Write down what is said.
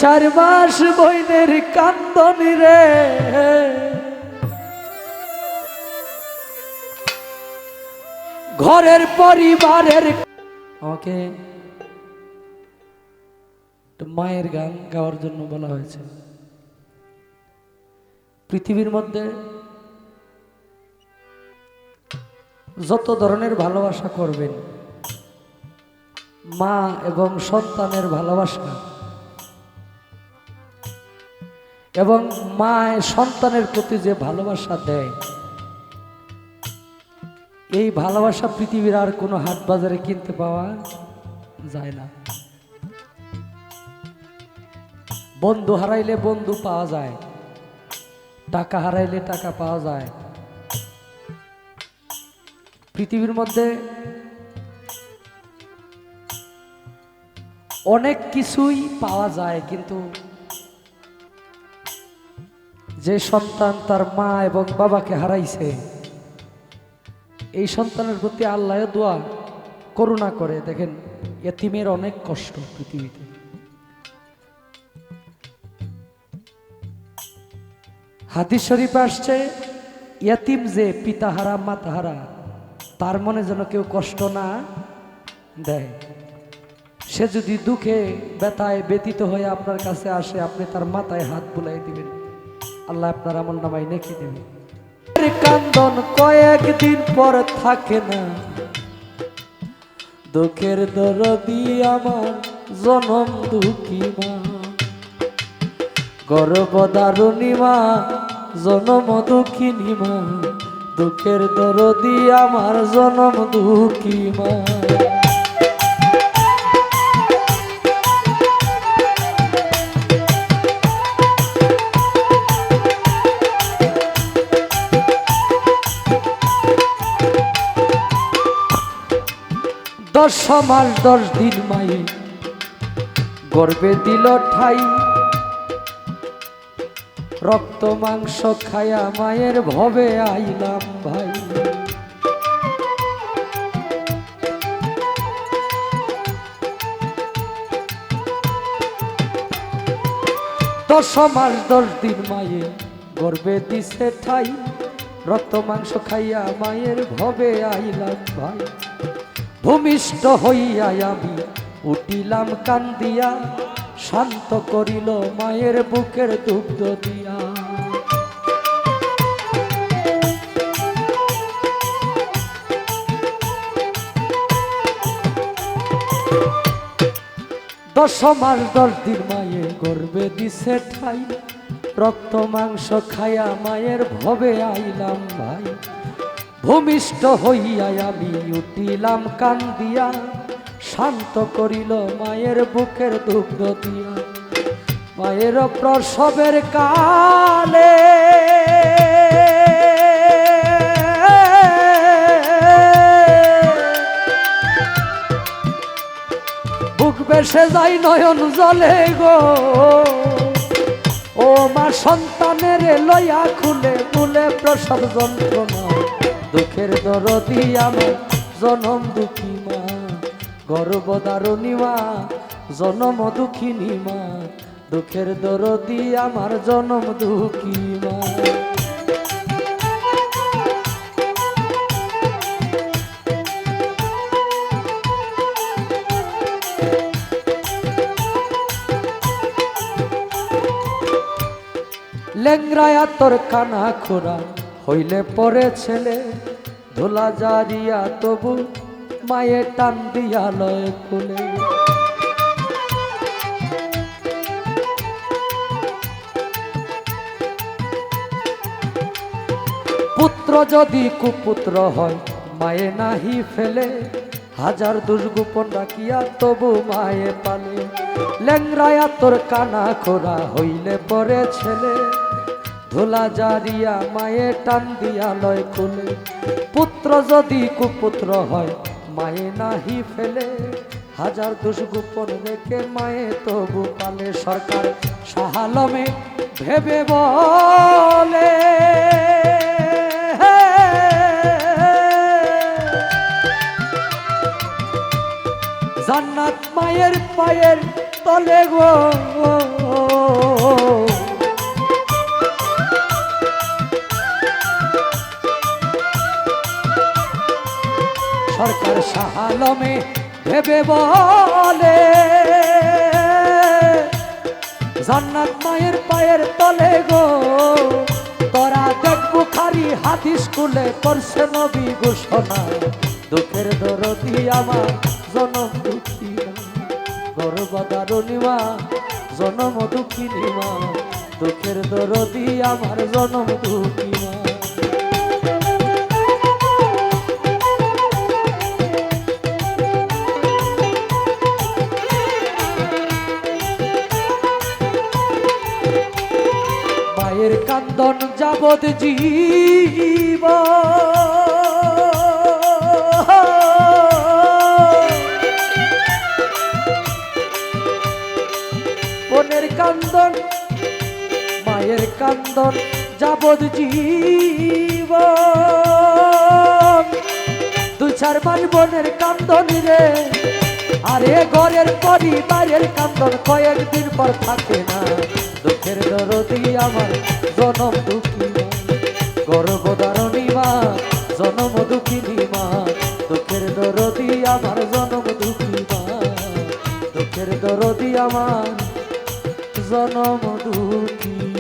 2-4 মাস বইনের কান্দনি রে, ঘরের পরিবারের। আমাকে মায়ের গান গাওয়ার জন্য বলা হয়েছে। পৃথিবীর মধ্যে যত ধরনের ভালোবাসা করবেন, মা এবং সন্তানের ভালোবাসা এবং মা সন্তানের প্রতি যে ভালোবাসা দেয়, এই ভালোবাসা পৃথিবীর আর কোনো হাট বাজারে কিনতে পাওয়া যায় না। বন্ধু হারাইলে বন্ধু পাওয়া যায়, টাকা হারাইলে টাকা পাওয়া যায়। পৃথিবীর মধ্যে অনেক কিছুই পাওয়া যায়, কিন্তু যে সন্তান তার মা এবং বাবাকে হারাইছে, এই সন্তানের প্রতি আল্লাহ দোয়া করুণা করে। দেখেন, ইতিমের অনেক কষ্ট পৃথিবীতে। হাদিস শরীফে আসছে, ইতিম যে পিতাহারা মাতাহারা, তার মনে যেন কেউ কষ্ট না দেয়। সে যদি দুঃখে ব্যথায় ব্যতীত হয়ে আপনার কাছে আসে, আপনি তার মাথায় হাত বুলাই দিবেন, আল্লাহ আপনার আমল নামায় নেকি দেবেন। কান্দন কয়েকদিন পর থাকে না, দুঃখের দরদি আমার জনম দুঃখী মা, গর্ভধারিণী মা, জনম দুঃখিনী মা, দুঃখের দরদি আমার জনম দুঃখী মা। 10 মাস 10 দিন মায়ে গর্বে দিল ঠাই, রক্ত মাংস খায়া মায়ের ভবে আইলাম ভাই। দশ মাস 10 দিন মায়ে গর্বে দিছে ঠাই, রক্ত মাংস খাইয়া মায়ের ভবে আইলাম ভাই। ভূমিষ্ঠ হইয়া আমি উঠিলাম কান্দিয়া, শান্ত করিল মায়ের বুকের দুগ্ধ দিয়া। দশ মাস 10 দিন মায়ে গর্বে দিছে ঠাই, রক্ত মাংস খায়া মায়ের ভবে আইলাম ভাই। ভূমিষ্ঠ হইয়া আমি উঠিলাম কান্দিয়া, শান্ত করিল মায়ের বুকের দুগ্ধ দিয়া। মায়ের প্রসবের কালে বুক বেসে যাই নয়ন জলে গো, ও মা সন্তানের লইয়া খুলে খুলে প্রসব যন্ত্রণা, দুঃখের দরদি আমার জনম দুঃখী মা, গর্ভধারিণী মা, জনম দুঃখিনী মা, দুঃখের দরদি আমার জনম দুঃখী মা। লেংরায়া তোর কানা খোরা হইলে পরে ছেলে, ধুলা জারিয়া তবু মায়ে টান দিয়া লয় কোলে। পুত্র যদি কুপুত্র হয় মায়ে নাহি ফেলে, হাজার দুষ্গোপন রাখিয়া তবু মায়ে পালে। লেংরায়া তোর কানা খোরা হইলে পরে ছেলে, ধুলা জারিয়া মায়ে টান দিয়া লয় কোলে। পুত্র যদি কুপুত্র হয় মায়ে নাহি ফেলে, হাজার দুষ্গোপন রেখে মায়ে তবু পালে। সরকার শাহ আলমে ভেবে বলে, জান্নাত মায়ের পায়ের তলে গো, কলমে ভেবে বলে জান্নাত মায়ের পায়ের তলে গো তোরা দেখ বুখারী হাদিস কুলে করছে নবী ঘোষণা দুঃখের দরদি আমার জনম দুঃখী গর্ভধারিণী মা জনম দুঃখিনী মা দুঃখের দরদি আমার জনম দুঃখী মা মায়ের কান্দন যাবত জীব বোনের কান্দন মায়ের কান্দন যাবত জীব দুই চার বার বোনের কান্দন রে আরে ঘরের পরিবারের কান্দন কয়েকদিন পর থাকে না দুঃখের দরদি আমার জনম দুঃখী মা গর্ভধারিণী মা জনম দুঃখিনী মা দুঃখের দরদি আমার জনম দুঃখী মা দুঃখের দরদি আমার জনম দুঃখী